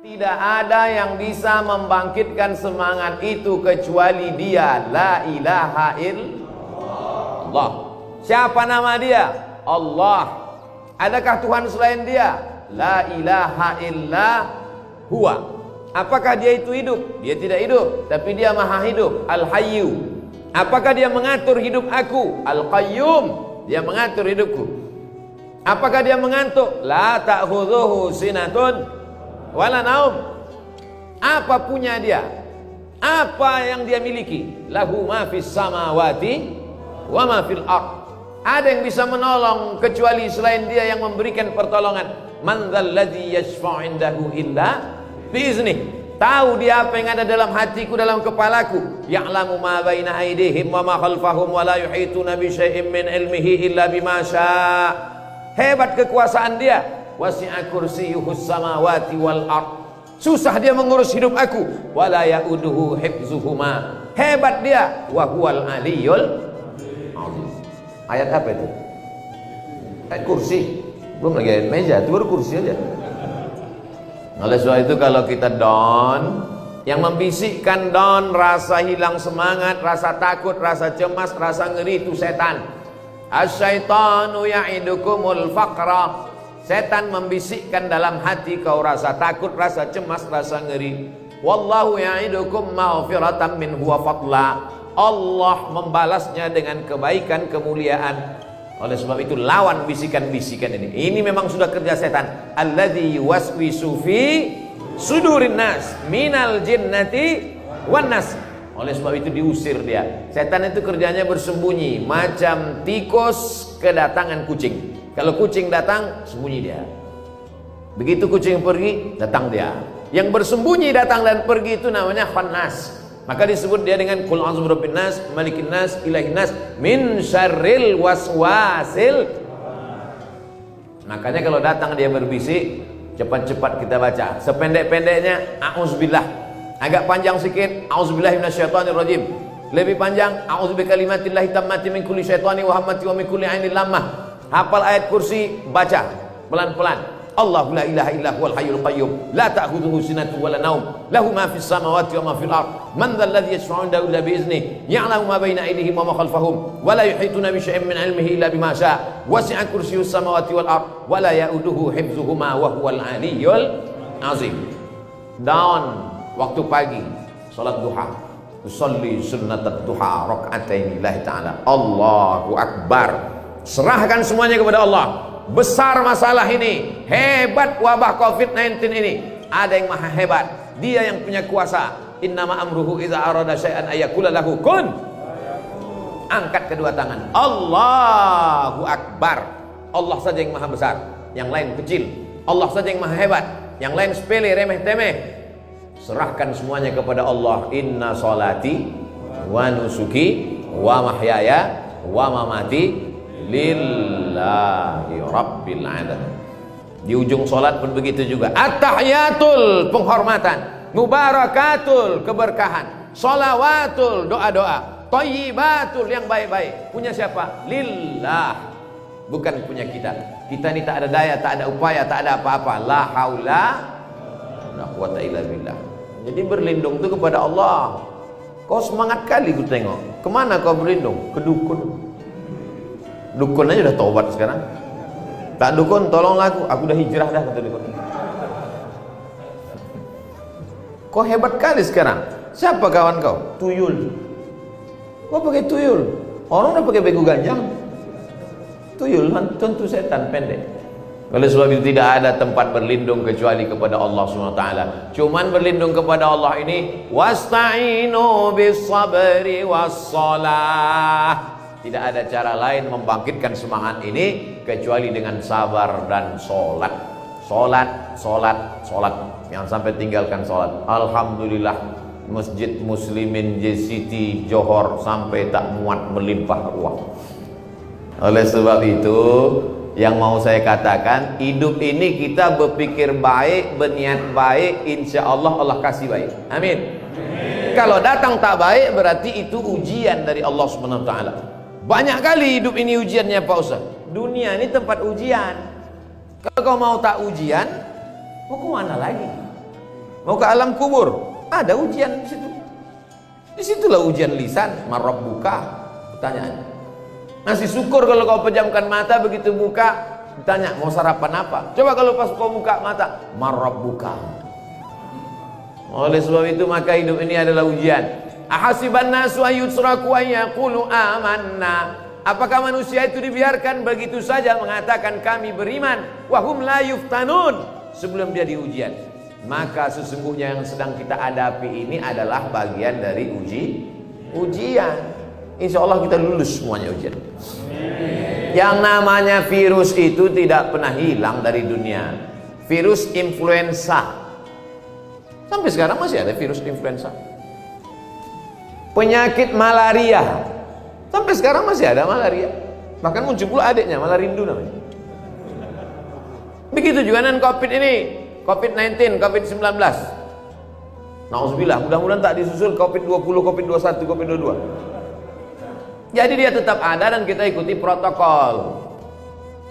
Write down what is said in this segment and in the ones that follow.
Tidak ada yang bisa membangkitkan semangat itu kecuali Dia, la ilaha illallah. Siapa nama Dia? Allah. Adakah Tuhan selain Dia? La ilaha illa huwa. Apakah Dia itu hidup? Dia tidak hidup, tapi Dia maha hidup, Al-Hayyu. Apakah Dia mengatur hidup aku? Al-Qayyum. Dia mengatur hidupku. Apakah Dia mengantuk? La ta'khudhuhu sinatun wala naum. Apa punya Dia? Apa yang Dia miliki? Lahu ma fis samawati wa ma fil ardh. Ada yang bisa menolong kecuali selain Dia yang memberikan pertolongan. Man dzalladzi yashfa'u 'indahu illa biiznih. Tahu Dia apa yang ada dalam hatiku, dalam kepalaku. Ya'lamu ma baina aydihim wa ma khalfahum wa la yuhituna bi syai'in min ilmihi illa bima syaa'. Hebat kekuasaan Dia. Wasi'a kursiyyuhus samawati wal ardh. Susah Dia mengurus hidup aku. Wala ya'uduhu hifzuhuma. Hebat Dia. Wa huwal aliyyul azim. Ayat apa itu? Ayat kursi. Belum lagi ayat meja, itu baru kursi aja. Oleh sebab itu kalau kita down, yang membisikkan down, rasa hilang semangat, rasa takut, rasa cemas, rasa ngeri, itu setan. Asyaitanu ya'idukumul faqra. Setan membisikkan dalam hati kau rasa takut, rasa cemas, rasa ngeri. Wallahu ya'idukum maghfiratan minhu wa fadla. Allah membalasnya dengan kebaikan, kemuliaan. Oleh sebab itu lawan bisikan-bisikan ini. Ini memang sudah kerja setan. Alladzi yuwaswisu fi sudurin nas minal jinnati wan nas. Oleh sebab itu diusir dia. Setan itu kerjanya bersembunyi, macam tikus kedatangan kucing. Kalau kucing datang, sembunyi dia. Begitu kucing pergi, datang dia. Yang bersembunyi datang dan pergi itu namanya khannas. Maka disebut dia dengan qul a'udzu birabbin nas, malikin nas, ilahin nas, min syarril waswasil. Makanya kalau datang dia berbisik, cepat-cepat kita baca. Sependek-pendeknya a'udzubillah. Agak panjang sikit, a'udzubillahi minasyaitonirrajim. Lebih panjang, a'udzu bikalimatillahi tammati min kulli syaitani wa hammati wa min kulli ainin lammah. Hafal ayat kursi, baca pelan-pelan. Allahu la ilaha illa huwal hayyul qayyum, la ta'khudhuhu sinatun wa la naum, lahu ma fis samawati wa ma fil ardh. Man dzalladzi yashfa'u 'indahu illa bi idznihi, ya'lamu ma baina aydihim wa ma khalfahum, wa la yuhituna bi syai'in min 'ilmihi illa bima syaa'. Wasi'a kursiyyus samawati wal ardh, wa la ya'uduhu hifdzuhuma wa huwal 'aliyyul 'azim. Down waktu pagi, salat duha. Usolli sunnatat duha raka'atain lillahi ta'ala. Allahu akbar. Serahkan semuanya kepada Allah. Besar masalah ini, hebat wabah COVID-19 ini. Ada yang maha hebat, Dia yang punya kuasa. Innama amruhu idza arada syai'an ayyakula lahu kun. Angkat kedua tangan, Allahu akbar. Allah saja yang maha besar, yang lain kecil. Allah saja yang maha hebat, yang lain sepele, remeh-temeh. Serahkan semuanya kepada Allah. Inna salati wa nusuki wa mahyaya wa mamati lillahi rabbil alamin. Di ujung solat pun begitu juga. At-tahiyatul, penghormatan. Mubarakatul, keberkahan. Sholawatul, doa-doa. Thayyibatul, yang baik-baik. Punya siapa? Lillah. Bukan punya kita. Kita ini tak ada daya, tak ada upaya, tak ada apa-apa. La haula la quwata illa billah. Jadi berlindung itu kepada Allah. Kau semangat kali ku tengok. Kemana kau berlindung? Ke dukun. Dukun aja udah tobat sekarang. Tak dukun, tolonglah aku udah hijrah dah, kata dukun. Kau hebat kali sekarang. Siapa kawan kau? Tuyul. Kau pakai tuyul. Orang udah pakai begu ganjang. Tuyul kan tentu setan pendek. Oleh sebab itu tidak ada tempat berlindung kecuali kepada Allah SWT. Cuman berlindung kepada Allah ini, wasta'inu bis sabri was shalah. Tidak ada cara lain membangkitkan semangat ini kecuali dengan sabar dan sholat. Sholat, sholat, sholat. Jangan sampai tinggalkan sholat. Alhamdulillah, Masjid Muslimin JCT Johor sampai tak muat melimpah ruah. Oleh sebab itu, yang mau saya katakan, hidup ini kita berpikir baik, berniat baik, insya Allah Allah kasih baik. Amin. Kalau datang tak baik, berarti itu ujian dari Allah SWT. Banyak kali hidup ini ujiannya Pak Ustaz. Dunia ini tempat ujian. Kalau kau mau tak ujian, mau kemana lagi? Mau ke alam kubur, ada ujian di situ. Disitulah ujian lisan. Marabbuka, pertanyaan. Masih syukur kalau kau pejamkan mata, begitu buka ditanya mau sarapan apa. Coba kalau pas kau buka mata, marabbuka. Oleh sebab itu maka hidup ini adalah ujian. Ahasiban nasu ayyutraku ayyaqulu amanna. Apakah manusia itu dibiarkan begitu saja mengatakan kami beriman, wahum la yuftanun, sebelum dia diujian? Maka sesungguhnya yang sedang kita hadapi ini adalah bagian dari ujian. Insya Allah kita lulus semuanya ujian. Yang namanya virus itu tidak pernah hilang dari dunia. Virus influenza, sampai sekarang masih ada virus influenza. Penyakit malaria, sampai sekarang masih ada malaria. Bahkan muncul pula adiknya, Malarindu namanya. Begitu juga dengan COVID ini, COVID-19, COVID-19. Nauzubillah, mudah-mudahan tak disusul COVID-20, COVID-21, COVID-22. Jadi dia tetap ada dan kita ikuti protokol.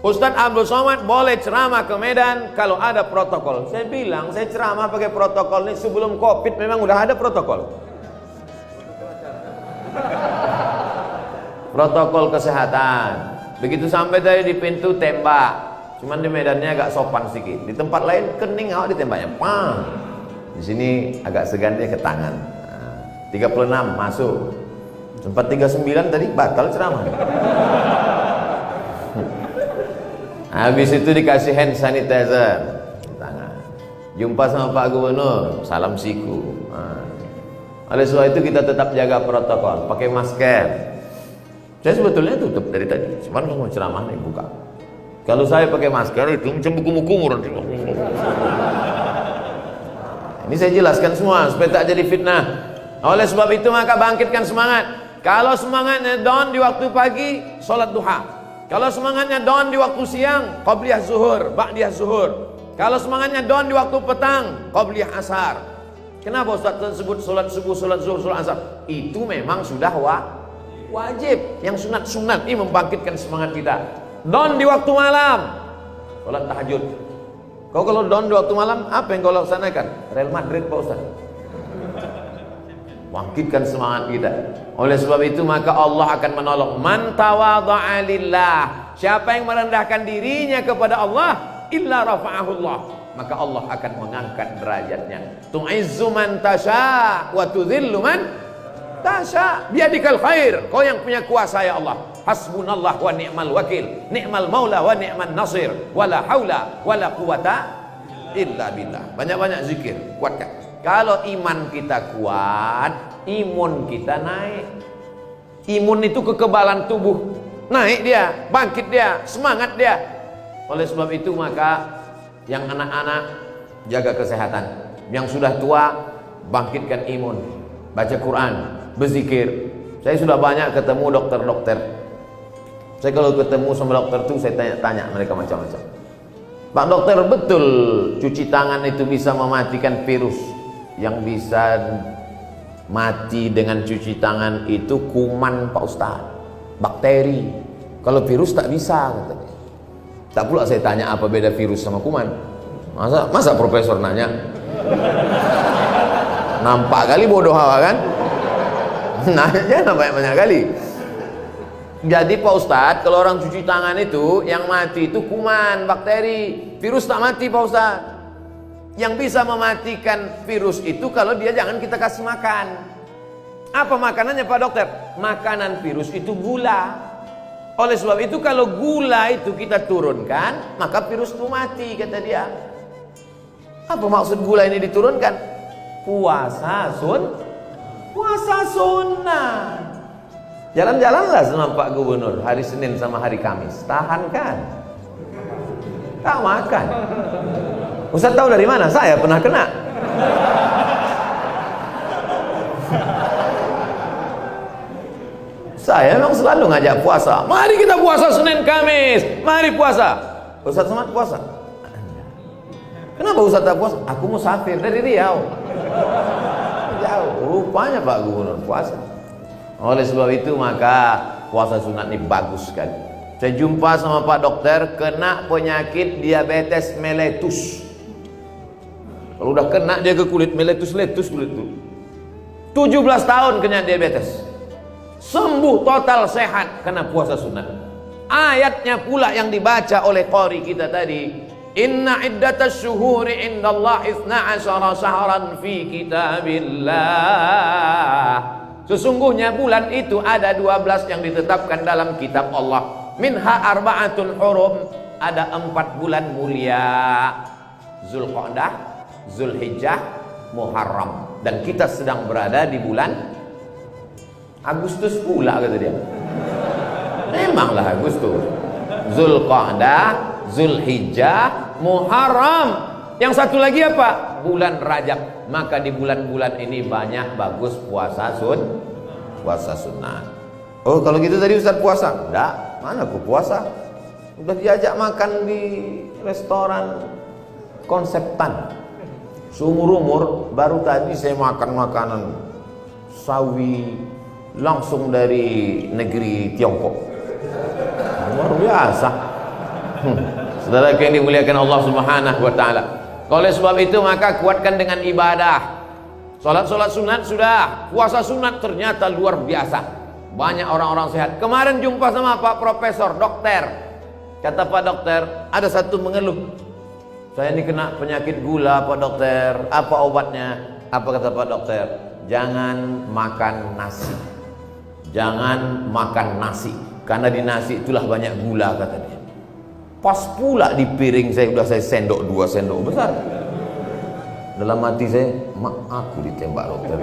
Ustadz Abdul Somad boleh ceramah ke Medan kalau ada protokol. Saya bilang, saya ceramah pakai protokol ini sebelum COVID memang udah ada protokol. Protokol kesehatan. Begitu sampai tadi di pintu tembak. Cuman di medannya agak sopan sedikit. Di tempat lain kening awak ditembaknya. Pang. Di sini agak segan dia ke tangan. 36 masuk. Sempat 39 tadi batal ceramah. Habis itu dikasih hand sanitizer tangan. Jumpa sama Pak Gubernur, salam siku. Oleh sebab itu kita tetap jaga protokol, pakai masker. Saya sebetulnya tutup dari tadi, cuman mau ceramah nih buka. Kalau saya pakai masker itu macam buku-buku nanti. Ini saya jelaskan semua supaya tak jadi fitnah. Oleh sebab itu maka bangkitkan semangat. Kalau semangatnya down di waktu pagi, sholat duha. Kalau semangatnya down di waktu siang, qabliyah zuhur, ba'diyah zuhur. Kalau semangatnya down di waktu petang, qabliyah asar. Kenapa Ustaz tersebut sholat subuh, sholat zuhur, sholat asar? Itu memang sudah wajib. Yang sunat-sunat ini membangkitkan semangat kita. Down di waktu malam, sholat tahajud. Kau kalau down di waktu malam, apa yang kau laksanakan? Real Madrid Pak Ustaz. Bangkitkan semangat kita. Oleh sebab itu maka Allah akan menolong man tawadha'a lillah. Siapa yang merendahkan dirinya kepada Allah, illa rafa'ahullah, maka Allah akan mengangkat derajatnya. Tu'izzu man tasha wa tudhillu man tasha. Biadikal khair. Kau yang punya kuasa ya Allah. Hasbunallah wa ni'mal wakil. Ni'mal maula wa ni'man nasir. Wala haula wala quwata illa billah. Banyak-banyak zikir, kuatkan. Kalau iman kita kuat, imun kita naik. Imun itu kekebalan tubuh. Naik dia, bangkit dia, semangat dia. Oleh sebab itu maka yang anak-anak jaga kesehatan. Yang sudah tua bangkitkan imun. Baca Quran, berzikir. Saya sudah banyak ketemu dokter-dokter. Saya kalau ketemu sama dokter itu saya tanya-tanya mereka macam-macam. Pak dokter, betul cuci tangan itu bisa mematikan virus? Yang bisa mati dengan cuci tangan itu kuman Pak Ustaz, bakteri. Kalau virus tak bisa katanya. Tak pula saya tanya apa beda virus sama kuman. Masa profesor nanya? Nampak kali bodoh hawa kan? Nanya banyak kali. Jadi Pak Ustaz, kalau orang cuci tangan itu yang mati itu kuman, bakteri. Virus tak mati Pak Ustaz. Yang bisa mematikan virus itu kalau dia jangan kita kasih makan. Apa makanannya Pak Dokter? Makanan virus itu gula. Oleh sebab itu kalau gula itu kita turunkan, maka virus itu mati kata dia. Apa maksud gula ini diturunkan? Puasa sunnah. Jalan-jalanlah sama Pak Gubernur hari Senin sama hari Kamis. Tahankan. Tak makan. Ustaz tahu dari mana? Saya pernah kena. Saya memang selalu ngajak puasa. Mari kita puasa Senin Kamis. Mari puasa. Ustaz Somad puasa. Kenapa Ustaz tak puasa? Aku musafir dari Riau. Jauh. Rupanya Pak Gubernur puasa. Oleh sebab itu maka puasa sunat ini bagus sekali. Saya jumpa sama Pak Dokter kena penyakit diabetes mellitus. Kalau udah kena dia ke kulit, meletus-letus kulit itu. 17 tahun kena diabetes, sembuh total, sehat karena puasa sunnah. Ayatnya pula yang dibaca oleh qari kita tadi, inna iddatas syuhuri indallah 12 syahran fi kitabillah. Sesungguhnya bulan itu ada 12 yang ditetapkan dalam kitab Allah. Minha arba'atun hurum, ada 4 bulan mulia, Zulqa'dah, Zulhijjah, Muharram. Dan kita sedang berada di bulan Agustus pula, kata dia. Memanglah Agustus. Zulqa'dah, Zulhijjah, Muharram. Yang satu lagi apa? Bulan Rajab. Maka di bulan-bulan ini banyak bagus puasa sunnah. Oh, kalau gitu tadi Ustaz puasa? Enggak, mana aku puasa? Udah diajak makan di restoran konseptan. Seumur-umur baru tadi saya makan makanan sawi langsung dari negeri Tiongkok. Luar biasa. Saudara yang dimuliakan Allah Subhanahu wa taala. Oleh sebab itu maka kuatkan dengan ibadah. Salat-salat sunat sudah, puasa sunat ternyata luar biasa. Banyak orang-orang sehat. Kemarin jumpa sama Pak Profesor, dokter. Kata Pak Dokter, ada satu mengeluh. Saya ini kena penyakit gula Pak Dokter. Apa obatnya? Apa kata Pak Dokter? Jangan makan nasi. Jangan makan nasi. Karena di nasi itulah banyak gula, kata dia. Pas pula di piring saya sendok 2 sendok besar. Dalam hati saya, mak aku ditembak dokter.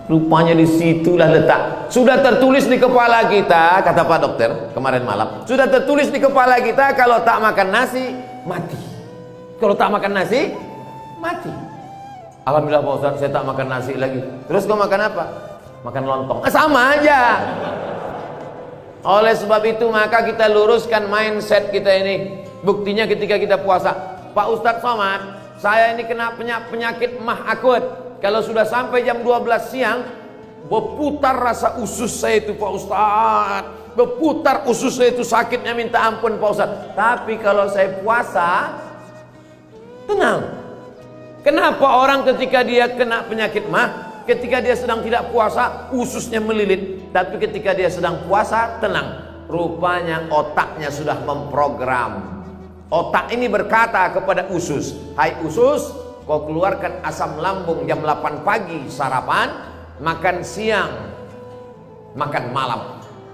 Rupanya di situlah letak. Sudah tertulis di kepala kita, kata Pak Dokter kemarin malam. Sudah tertulis di kepala kita, kalau tak makan nasi mati. Kalau tak makan nasi mati. Alhamdulillah Pak Ustaz, saya tak makan nasi lagi. Terus kau makan apa? Makan lontong. Sama aja. Oleh sebab itu maka kita luruskan mindset kita ini. Buktinya ketika kita puasa, Pak Ustadz Somad, saya ini kena penyakit mah akut. Kalau sudah sampai jam 12 siang, berputar rasa usus saya itu Pak Ustadz. Berputar usus saya itu, sakitnya minta ampun Pak Ustadz. Tapi kalau saya puasa, tenang. Kenapa orang ketika dia kena penyakit mah, ketika dia sedang tidak puasa, ususnya melilit. Tapi ketika dia sedang puasa, tenang. Rupanya otaknya sudah memprogram. Otak ini berkata kepada usus, hai usus, kau keluarkan asam lambung jam 8 pagi sarapan, makan siang, makan malam.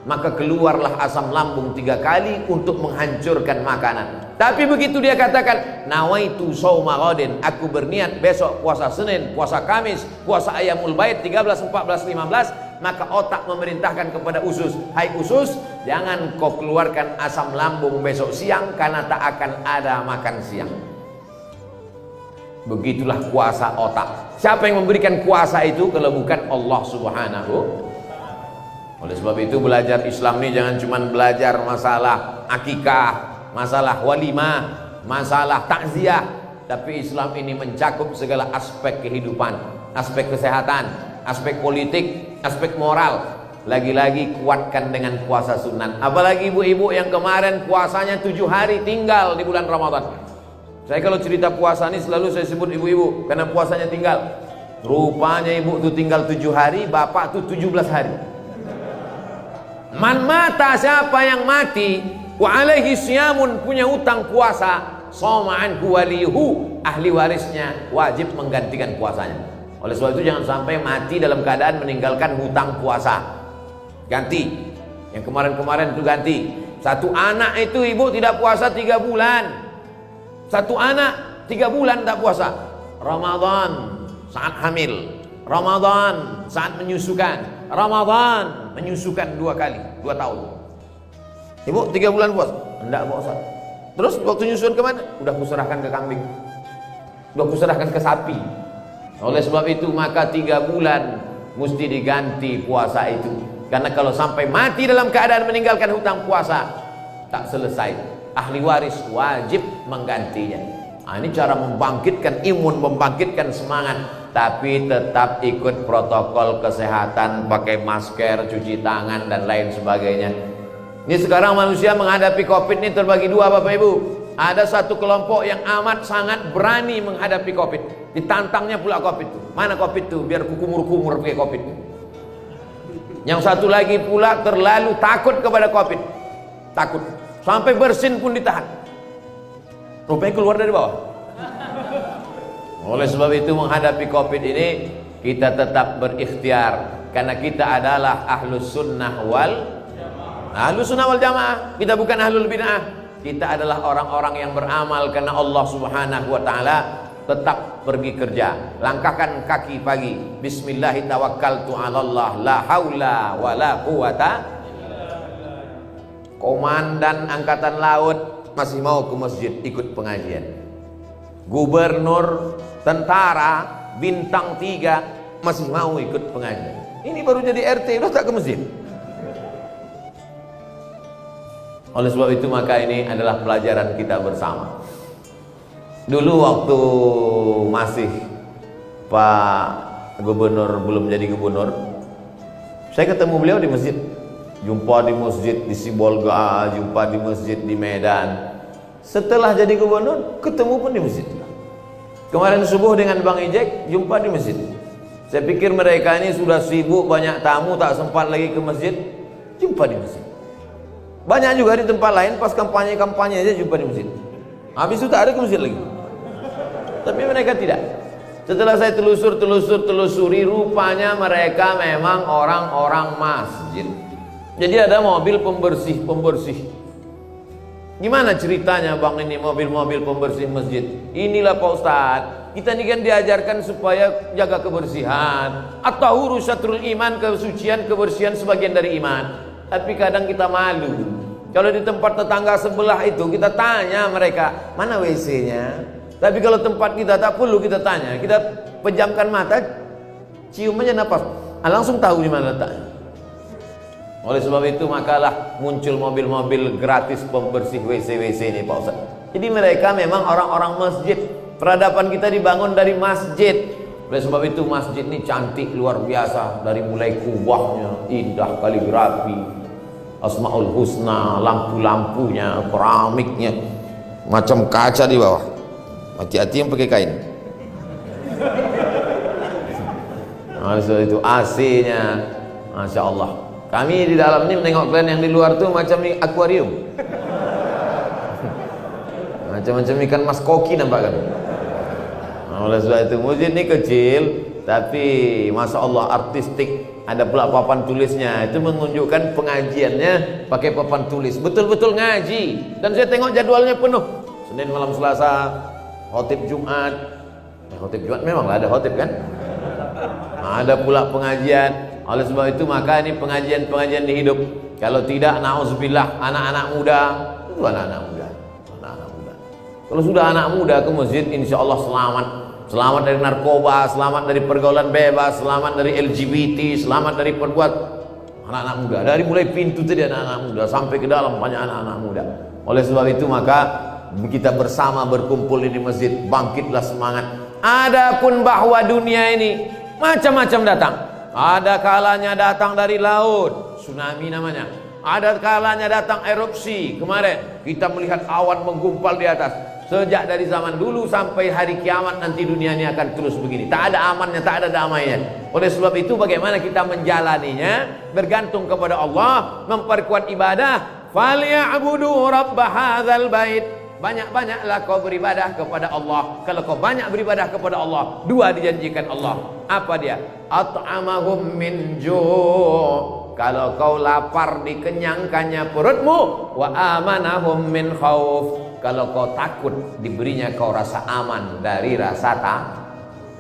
Maka keluarlah asam lambung 3 kali untuk menghancurkan makanan. Tapi begitu dia katakan, nawaitu shauma ghadin, aku berniat besok puasa Senin, puasa Kamis, puasa Ayyamul Bait 13, 14, 15, maka otak memerintahkan kepada usus, hai usus, jangan kau keluarkan asam lambung besok siang karena tak akan ada makan siang. Begitulah kuasa otak. Siapa yang memberikan kuasa itu kalau bukan Allah Subhanahu. Oleh sebab itu belajar Islam ini jangan cuma belajar masalah akikah, masalah walimah, masalah takziah, tapi Islam ini mencakup segala aspek kehidupan, aspek kesehatan, aspek politik, aspek moral. Lagi-lagi kuatkan dengan puasa sunat. Apalagi ibu-ibu yang kemarin puasanya 7 hari tinggal di bulan Ramadan. Saya kalau cerita puasa ini selalu saya sebut ibu-ibu karena puasanya tinggal. Rupanya ibu itu tinggal 7 hari, bapak itu 17 hari. Man mata, siapa yang mati, wa alaihi siyamun, punya utang puasa, soma'an waliyuhu, ahli warisnya wajib menggantikan puasanya. Oleh sebab itu jangan sampai mati dalam keadaan meninggalkan hutang puasa. Ganti. Yang kemarin-kemarin itu ganti. Satu anak itu ibu tidak puasa 3 bulan. Satu anak 3 bulan tak puasa. Ramadan saat hamil, Ramadan saat menyusukan, Ramadan menyusukan 2 kali, 2 tahun. Ibu 3 bulan puasa? Enggak Pak Ustaz. Terus waktu nyusun kemana? Udah kuserahkan ke kambing, udah kuserahkan ke sapi. Oleh sebab itu maka 3 bulan mesti diganti puasa itu. Karena kalau sampai mati dalam keadaan meninggalkan hutang puasa, tak selesai. Ahli waris wajib menggantinya. Nah, ini cara membangkitkan imun, membangkitkan semangat. Tapi tetap ikut protokol kesehatan, pakai masker, cuci tangan dan lain sebagainya. Ini sekarang manusia menghadapi COVID ini terbagi 2 Bapak Ibu. Ada satu kelompok yang amat sangat berani menghadapi Covid. Ditantangnya pula Covid itu. Mana Covid itu? Biar kumur-kumur pakai Covid. Yang satu lagi pula terlalu takut kepada Covid. Takut. Sampai bersin pun ditahan. Rupanya keluar dari bawah. Oleh sebab itu menghadapi Covid ini kita tetap berikhtiar. Karena kita adalah ahlus sunnah wal jamaah. Kita bukan ahlul bid'ah. Kita adalah orang-orang yang beramal karena Allah Subhanahu wa taala. Tetap pergi kerja, langkahkan kaki pagi, bismillahi tawakkaltu 'alallah, la haula wala quwata. Komandan angkatan laut masih mau ke masjid ikut pengajian. Gubernur, tentara, bintang 3 masih mau ikut pengajian. Ini baru jadi RT udah tak ke masjid. Oleh sebab itu maka ini adalah pelajaran kita bersama. Dulu waktu masih Pak Gubernur belum jadi gubernur, saya ketemu beliau di masjid. Jumpa di masjid di Sibolga, jumpa di masjid di Medan. Setelah jadi gubernur, ketemu pun di masjid. Kemarin subuh dengan Bang Ijek, jumpa di masjid. Saya pikir mereka ini sudah sibuk, banyak tamu, tak sempat lagi ke masjid. Jumpa di masjid. Banyak juga di tempat lain pas kampanye aja jumpa di masjid. Habis itu tak ada ke masjid lagi. Tapi mereka tidak. Setelah saya telusuri, rupanya mereka memang orang-orang masjid. Jadi ada mobil pembersih. Gimana ceritanya Bang ini mobil-mobil pembersih masjid? Inilah Pak Ustadz, kita ini kan diajarkan supaya jaga kebersihan. At-tahuru syatrul iman, kesucian, kebersihan sebagian dari iman. Tapi kadang kita malu. Kalau di tempat tetangga sebelah itu kita tanya mereka, mana WC-nya? Tapi kalau tempat kita tak perlu kita tanya. Kita pejamkan mata, cium aja napas, langsung tahu di mana letaknya. Oleh sebab itu makalah muncul mobil-mobil gratis pembersih WC ini Pak Ustaz. Jadi mereka memang orang-orang masjid. Peradaban kita dibangun dari masjid. Oleh sebab itu masjid ini cantik luar biasa. Dari mulai kubahnya, indah kaligrafi, Asmaul Husna, lampu-lampunya, keramiknya, macam kaca di bawah. Hati-hati yang pakai kain. Oleh sebab itu AC-nya, Masya Allah. Kami di dalam ini menengok kalian yang di luar tuh macam akuarium. Macam-macam ikan mas koki nampak kan. Oleh sebab itu masjid ini kecil tapi Masya Allah artistik. Ada pula papan tulisnya. Itu menunjukkan pengajiannya pakai papan tulis. Betul-betul ngaji. Dan saya tengok jadwalnya penuh. Senin malam Selasa, khotib Jumat. Khotib Jumat memanglah ada khotib kan. Ada pula pengajian. Oleh sebab itu maka ini pengajian-pengajian di hidup. Kalau tidak, na'udzubillah, anak-anak muda. Itu anak-anak muda. Kalau sudah anak muda ke masjid, insya Allah selamat. Selamat dari narkoba, selamat dari pergaulan bebas, selamat dari LGBT, selamat dari perbuat anak-anak muda. Dari mulai pintu tadi anak-anak muda sampai ke dalam banyak anak-anak muda. Oleh sebab itu maka kita bersama berkumpul di masjid, bangkitlah semangat. Adapun bahwa dunia ini macam-macam datang. Ada kalanya datang dari laut, tsunami namanya. Ada kalanya datang erupsi. Kemarin kita melihat awan menggumpal di atas. Sejak dari zaman dulu sampai hari kiamat nanti dunia ini akan terus begini. Tak ada amannya, tak ada damainya. Oleh sebab itu bagaimana kita menjalaninya bergantung kepada Allah, memperkuat ibadah. Falya'budu rabb hadzal bait. Banyak-banyaklah kau beribadah kepada Allah. Kalau kau banyak beribadah kepada Allah, dua dijanjikan Allah. Apa dia? At'amahum min ju'. Kalau kau lapar dikenyangkannya perutmu. Wa amanahum min khauf. Kalau kau takut diberinya kau rasa aman dari rasa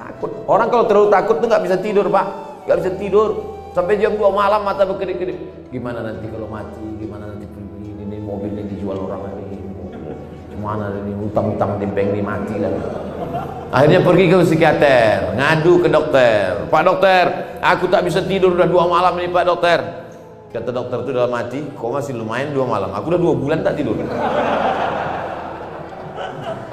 takut. Orang kalau terlalu takut tuh nggak bisa tidur Pak. Nggak bisa tidur sampai jam 2 malam mata berkedip-kedip. Gimana nanti kalau mati? Gimana nanti ini mobilnya dijual orang lagi? Mana ini utang-utang di bank ini mati lagi. Akhirnya pergi ke psikiater, ngadu ke dokter. Pak dokter, aku tak bisa tidur udah 2 malam ini Pak dokter. Kata dokter itu dalam hati, kok masih lumayan 2 malam. Aku udah 2 bulan tak tidur.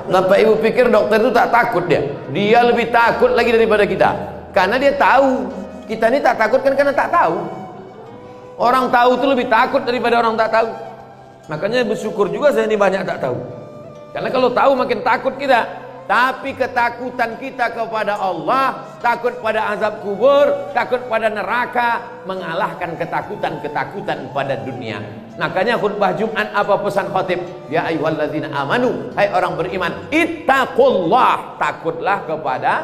Kenapa ibu pikir dokter itu tak takut dia? Dia lebih takut lagi daripada kita. Karena dia tahu. Kita ini tak takut kan karena tak tahu. Orang tahu itu lebih takut daripada orang tak tahu. Makanya bersyukur juga saya ini banyak tak tahu. Karena kalau tahu makin takut kita. Tapi ketakutan kita kepada Allah, takut pada azab kubur, takut pada neraka, mengalahkan ketakutan-ketakutan pada dunia. Makanya khutbah Jumat apa pesan khatib? Ya ayyuhalladzina amanu, hai orang beriman, ittaqullah, takutlah kepada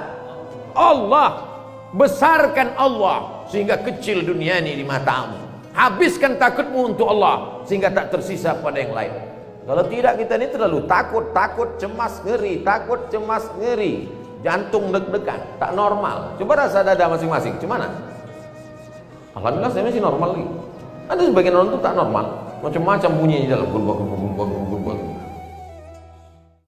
Allah. Besarkan Allah sehingga kecil dunia ini di matamu. Habiskan takutmu untuk Allah sehingga tak tersisa pada yang lain. Kalau tidak, kita ini terlalu takut, cemas, ngeri, takut, cemas, ngeri, jantung deg-degan, tak normal. Coba rasa dada masing-masing, gimana? Alhamdulillah saya masih normal lagi. Ada sebagian orang itu tak normal, macam-macam bunyinya di dalam.